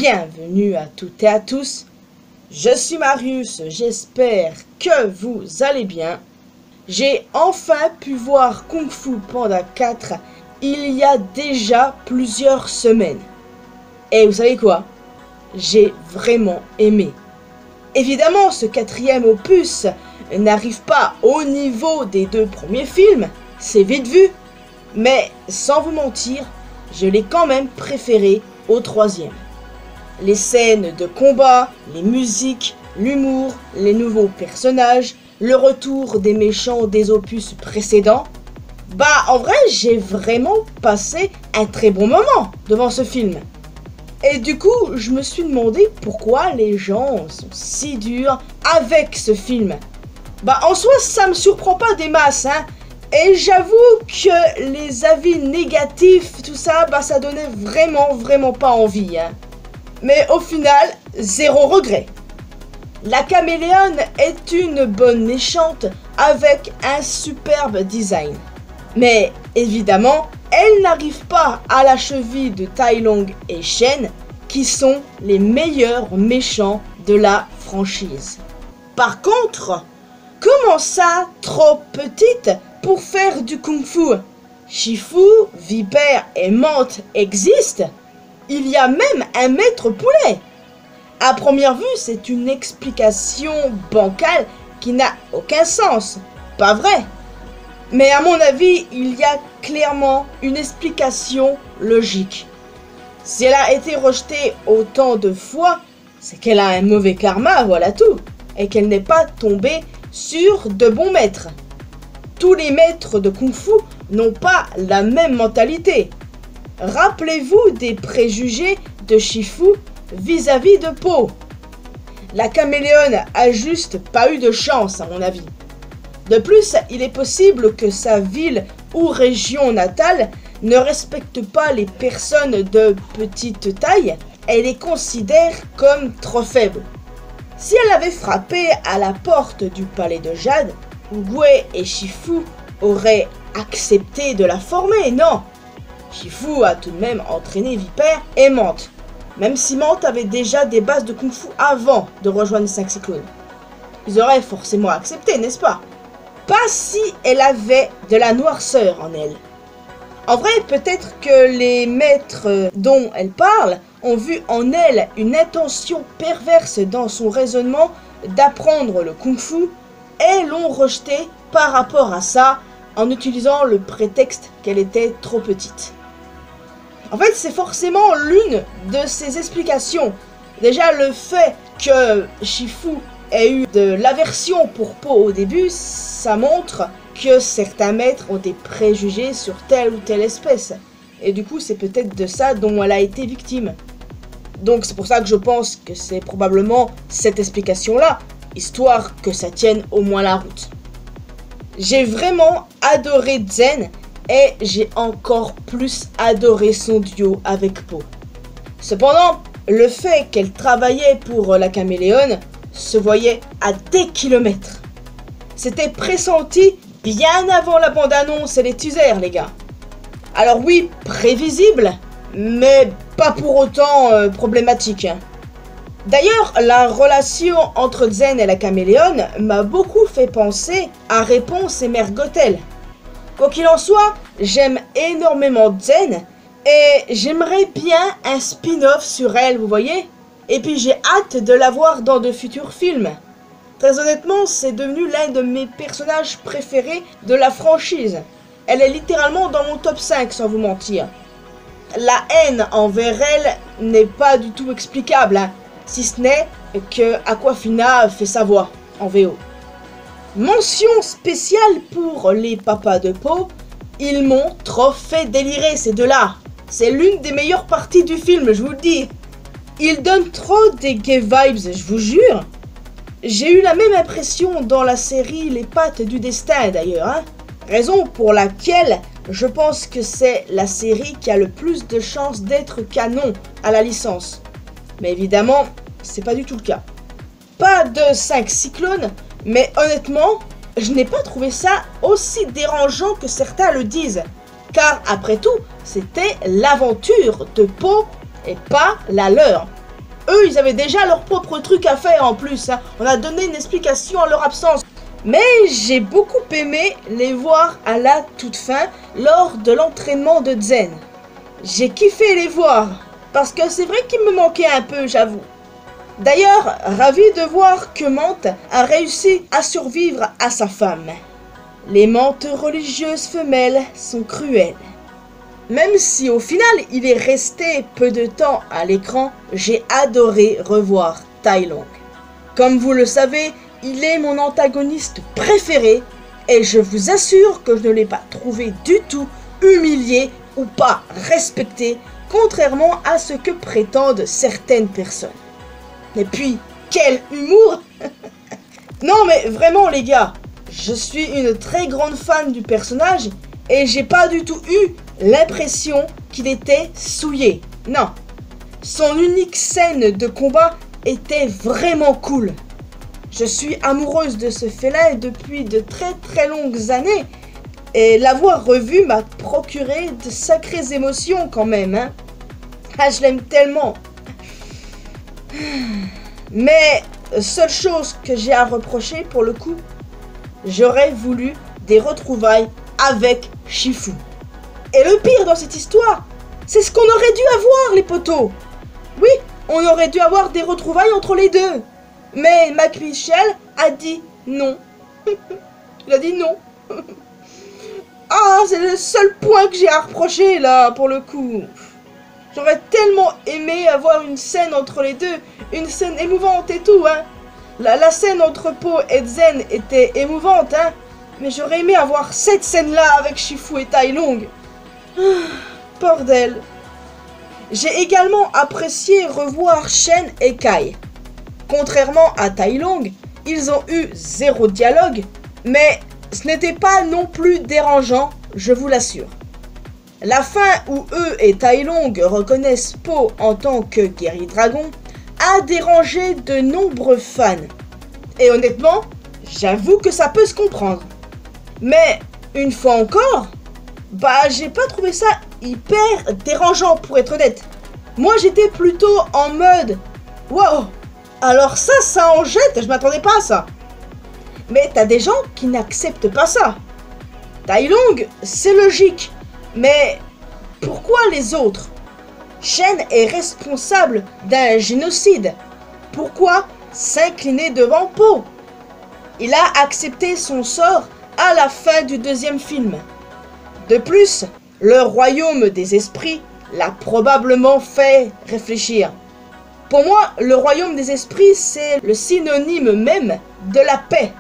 bienvenue à toutes et à tous. Je suis Marius, j'espère que vous allez bien. J'ai enfin pu voir Kung Fu Panda 4 il y a déjà plusieurs semaines. Et vous savez quoi? J'ai vraiment aimé. Évidemment, ce quatrième opus n'arrive pas au niveau des deux premiers films, c'est vite vu. Mais sans vous mentir, je l'ai quand même préféré au troisième. Les scènes de combat, les musiques, l'humour, les nouveaux personnages, le retour des méchants des opus précédents. En vrai, j'ai vraiment passé un très bon moment devant ce film. Et du coup, je me suis demandé pourquoi les gens sont si durs avec ce film. En soi, ça me surprend pas des masses, hein. Et j'avoue que les avis négatifs, tout ça, ça donnait vraiment pas envie, hein. Mais au final, zéro regret. La Caméléone est une bonne méchante avec un superbe design. Mais évidemment, elle n'arrive pas à la cheville de Tai Lung et Shen, qui sont les meilleurs méchants de la franchise. Par contre, comment ça, trop petite pour faire du kung-fu? Shifu, Vipère et Mante existent. Il y a même un maître poulet. À première vue, c'est une explication bancale qui n'a aucun sens. Pas vrai? Mais à mon avis, il y a clairement une explication logique. Si elle a été rejetée autant de fois, c'est qu'elle a un mauvais karma, voilà tout. Et qu'elle n'est pas tombée sur de bons maîtres. Tous les maîtres de Kung Fu n'ont pas la même mentalité. Rappelez-vous des préjugés de Shifu vis-à-vis de Po. La Caméléone a juste pas eu de chance à mon avis. De plus, il est possible que sa ville ou région natale ne respecte pas les personnes de petite taille et les considère comme trop faibles. Si elle avait frappé à la porte du palais de Jade, Oogway et Shifu auraient accepté de la former, non? Shifu a tout de même entraîné Vipère et Mante, même si Mante avait déjà des bases de Kung Fu avant de rejoindre les 5 cyclones. Ils auraient forcément accepté, n'est-ce pas? Pas si elle avait de la noirceur en elle. En vrai, peut-être que les maîtres dont elle parle ont vu en elle une intention perverse dans son raisonnement d'apprendre le Kung Fu et l'ont rejetée par rapport à ça en utilisant le prétexte qu'elle était trop petite. En fait, c'est forcément l'une de ces explications. Déjà, le fait que Shifu ait eu de l'aversion pour Po au début, ça montre que certains maîtres ont des préjugés sur telle ou telle espèce. Et du coup, c'est peut-être de ça dont elle a été victime. Donc c'est pour ça que je pense que c'est probablement cette explication-là, histoire que ça tienne au moins la route. J'ai vraiment adoré Zen et j'ai encore plus adoré son duo avec Po. Cependant, le fait qu'elle travaillait pour la Caméléone se voyait à des kilomètres. C'était pressenti bien avant la bande-annonce et les teasers, les gars. Alors oui, prévisible, mais pas pour autant problématique. D'ailleurs, la relation entre Zen et la Caméléone m'a beaucoup fait penser à Réponse et Mère Gothel. Quoi qu'il en soit, j'aime énormément Zen et j'aimerais bien un spin-off sur elle, vous voyez? Et puis j'ai hâte de la voir dans de futurs films. Très honnêtement, c'est devenu l'un de mes personnages préférés de la franchise. Elle est littéralement dans mon top 5 sans vous mentir. La haine envers elle n'est pas du tout explicable, hein, si ce n'est que Aquafina fait sa voix en VO. Mention spéciale pour les papas de Po, ils m'ont trop fait délirer ces deux-là. C'est l'une des meilleures parties du film, je vous le dis. Ils donnent trop des gay vibes, je vous jure. J'ai eu la même impression dans la série Les Pattes du Destin d'ailleurs, hein. Raison pour laquelle je pense que c'est la série qui a le plus de chances d'être canon à la licence. Mais évidemment, c'est pas du tout le cas. Pas de 5 cyclones, mais honnêtement, je n'ai pas trouvé ça aussi dérangeant que certains le disent. Car après tout, c'était l'aventure de Po et pas la leur. eux, ils avaient déjà leur propre truc à faire en plus. Hein. On a donné une explication en leur absence. Mais j'ai beaucoup aimé les voir à la toute fin lors de l'entraînement de Zen. J'ai kiffé les voir, parce que c'est vrai qu'il me manquait un peu, j'avoue. D'ailleurs, ravi de voir que Mante a réussi à survivre à sa femme. Les Mantes religieuses femelles sont cruelles. Même si au final il est resté peu de temps à l'écran, j'ai adoré revoir Tai Lung. Comme vous le savez, il est mon antagoniste préféré et je vous assure que je ne l'ai pas trouvé du tout humilié ou pas respecté, contrairement à ce que prétendent certaines personnes. Et puis, quel humour! Non mais vraiment les gars, je suis une très grande fan du personnage et j'ai pas du tout eu l'impression qu'il était souillé. Non, son unique scène de combat était vraiment cool. Je suis amoureuse de ce félin depuis de très longues années et l'avoir revu m'a procuré de sacrées émotions quand même. Hein. Ah, je l'aime tellement. Mais seule chose que j'ai à reprocher pour le coup, j'aurais voulu des retrouvailles avec Shifu. Et le pire dans cette histoire, c'est ce qu'on aurait dû avoir les potos. Oui, on aurait dû avoir des retrouvailles entre les deux. Mais Mac Michel a dit non. Il a dit non. Ah, c'est le seul point que j'ai à reprocher là pour le coup. J'aurais tellement aimé avoir une scène entre les deux, une scène émouvante et tout, hein. La scène entre Po et Zen était émouvante, hein. Mais j'aurais aimé avoir cette scène-là avec Shifu et Tai Lung. Ah, bordel. J'ai également apprécié revoir Shen et Kai. Contrairement à Tai Lung, ils ont eu 0 dialogue, mais ce n'était pas non plus dérangeant, je vous l'assure. La fin où eux et Tai Lung reconnaissent Po en tant que guerrier dragon a dérangé de nombreux fans. Et honnêtement, j'avoue que ça peut se comprendre. Mais, une fois encore, j'ai pas trouvé ça hyper dérangeant pour être honnête. Moi j'étais plutôt en mode wow, alors ça en jette, je m'attendais pas à ça. Mais t'as des gens qui n'acceptent pas ça. Tai Lung, c'est logique, mais pourquoi les autres? Shen est responsable d'un génocide. Pourquoi s'incliner devant Po? Il a accepté son sort à la fin du 2e film. De plus, le royaume des esprits l'a probablement fait réfléchir. Pour moi, le royaume des esprits, c'est le synonyme même de la paix.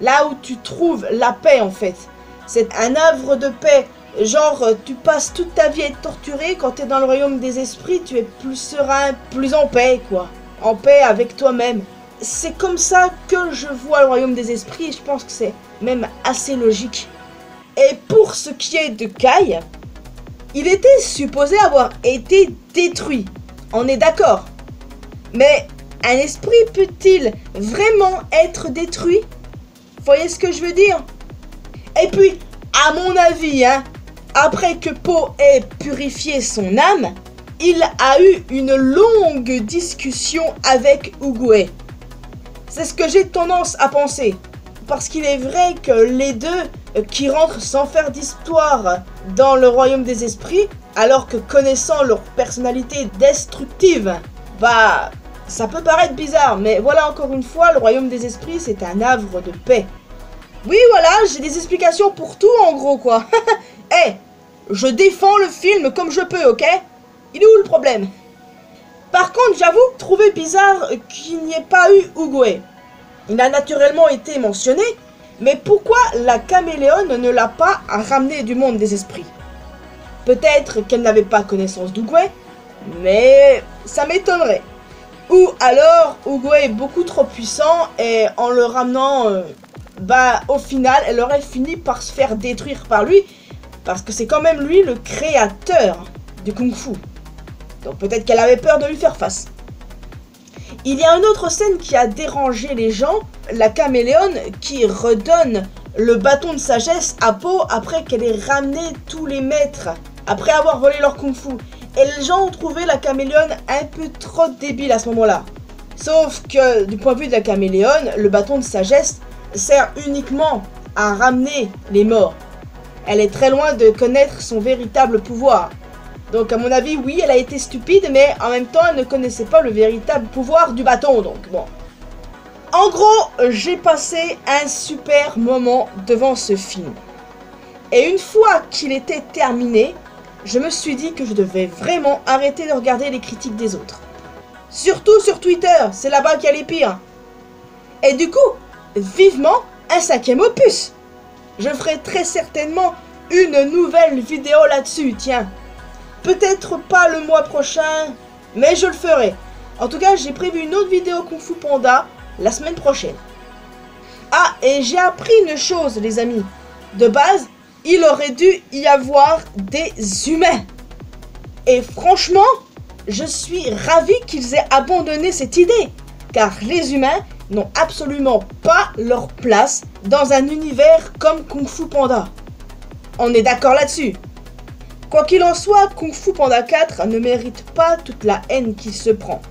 Là où tu trouves la paix, en fait. C'est un havre de paix. Genre, tu passes toute ta vie à être torturé. Quand tu es dans le royaume des esprits, tu es plus serein, plus en paix, quoi. En paix avec toi-même. C'est comme ça que je vois le royaume des esprits. Et je pense que c'est même assez logique. Et pour ce qui est de Kai, il était supposé avoir été détruit. On est d'accord. Mais un esprit peut-il vraiment être détruit? Voyez ce que je veux dire? Et puis, à mon avis, hein, après que Po ait purifié son âme, il a eu une longue discussion avec Oogway. C'est ce que j'ai tendance à penser. Parce qu'il est vrai que les deux qui rentrent sans faire d'histoire dans le royaume des esprits, alors que connaissant leur personnalité destructive, ça peut paraître bizarre, mais voilà encore une fois, le royaume des esprits, c'est un havre de paix. Oui, voilà, j'ai des explications pour tout, en gros, quoi. Hey, je défends le film comme je peux, ok? Il est où le problème? Par contre, j'avoue trouver bizarre qu'il n'y ait pas eu Oogway. Il a naturellement été mentionné, mais pourquoi la caméléone ne l'a pas ramené du monde des esprits? Peut-être qu'elle n'avait pas connaissance d'Oogway, mais ça m'étonnerait. Ou alors, Oogway est beaucoup trop puissant et en le ramenant, au final, elle aurait fini par se faire détruire par lui. Parce que c'est quand même lui le créateur du Kung-Fu. Donc peut-être qu'elle avait peur de lui faire face. Il y a une autre scène qui a dérangé les gens. La caméléone qui redonne le bâton de sagesse à Po après qu'elle ait ramené tous les maîtres. Après avoir volé leur Kung-Fu. Et les gens ont trouvé la caméléone un peu trop débile à ce moment-là. Sauf que, du point de vue de la caméléone, le bâton de sagesse sert uniquement à ramener les morts. Elle est très loin de connaître son véritable pouvoir. Donc à mon avis, oui, elle a été stupide, mais en même temps, elle ne connaissait pas le véritable pouvoir du bâton, donc bon. En gros, j'ai passé un super moment devant ce film. Et une fois qu'il était terminé, je me suis dit que je devais vraiment arrêter de regarder les critiques des autres. Surtout sur Twitter, c'est là-bas qu'il y a les pires. Et du coup, vivement un 5e opus. Je ferai très certainement une nouvelle vidéo là-dessus, tiens. Peut-être pas le mois prochain, mais je le ferai. En tout cas, j'ai prévu une autre vidéo Kung Fu Panda la semaine prochaine. Ah, et j'ai appris une chose, les amis. De base, il aurait dû y avoir des humains. Et franchement, je suis ravi qu'ils aient abandonné cette idée. Car les humains n'ont absolument pas leur place dans un univers comme Kung Fu Panda. On est d'accord là-dessus. Quoi qu'il en soit, Kung Fu Panda 4 ne mérite pas toute la haine qu'il se prend.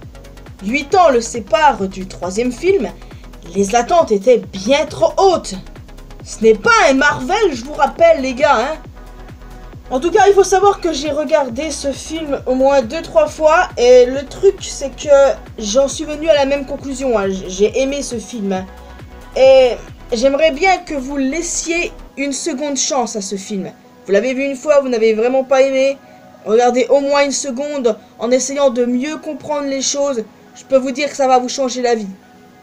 8 ans le séparent du 3e film, les attentes étaient bien trop hautes. Ce n'est pas un Marvel, je vous rappelle les gars, hein. En tout cas, il faut savoir que j'ai regardé ce film au moins 2-3 fois, et le truc c'est que j'en suis venu à la même conclusion, hein. J'ai aimé ce film, hein. Et j'aimerais bien que vous laissiez une seconde chance à ce film. Vous l'avez vu une fois, vous n'avez vraiment pas aimé, regardez au moins une seconde en essayant de mieux comprendre les choses. Je peux vous dire que ça va vous changer la vie.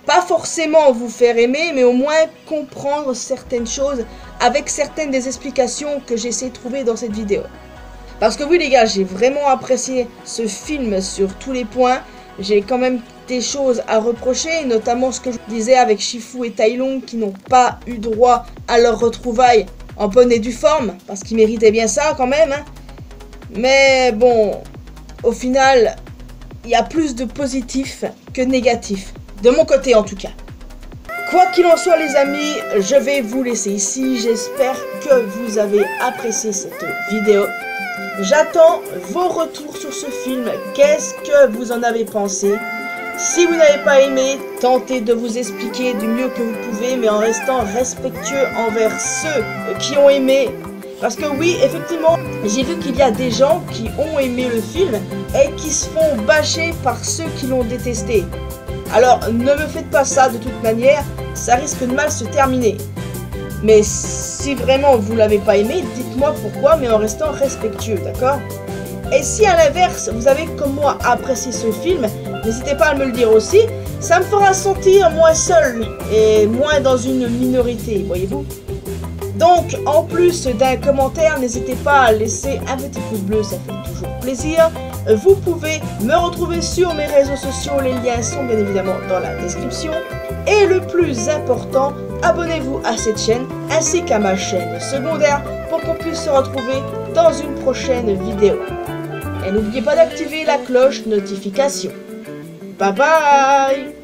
Pas forcément vous faire aimer, mais au moins comprendre certaines choses avec certaines des explications que j'essaie de trouver dans cette vidéo. Parce que oui les gars, j'ai vraiment apprécié ce film sur tous les points. J'ai quand même des choses à reprocher, notamment ce que je disais avec Shifu et Tai Lung qui n'ont pas eu droit à leur retrouvailles en bonne et due forme, parce qu'ils méritaient bien ça quand même, hein. Mais bon, au final, il y a plus de positifs que de négatifs. De mon côté en tout cas. Quoi qu'il en soit les amis, je vais vous laisser ici. J'espère que vous avez apprécié cette vidéo. J'attends vos retours sur ce film. Qu'est-ce que vous en avez pensé? Si vous n'avez pas aimé, tentez de vous expliquer du mieux que vous pouvez, mais en restant respectueux envers ceux qui ont aimé. Parce que oui, effectivement, j'ai vu qu'il y a des gens qui ont aimé le film et qui se font bâcher par ceux qui l'ont détesté. Alors, ne me faites pas ça de toute manière, ça risque de mal se terminer. Mais si vraiment vous l'avez pas aimé, dites-moi pourquoi, mais en restant respectueux, d'accord? Et si à l'inverse, vous avez comme moi apprécié ce film, n'hésitez pas à me le dire aussi, ça me fera sentir moins seul et moins dans une minorité, voyez-vous? Donc, en plus d'un commentaire, n'hésitez pas à laisser un petit pouce bleu, ça fait toujours plaisir. Vous pouvez me retrouver sur mes réseaux sociaux, les liens sont bien évidemment dans la description. Et le plus important, abonnez-vous à cette chaîne ainsi qu'à ma chaîne secondaire pour qu'on puisse se retrouver dans une prochaine vidéo. Et n'oubliez pas d'activer la cloche notification. Bye bye!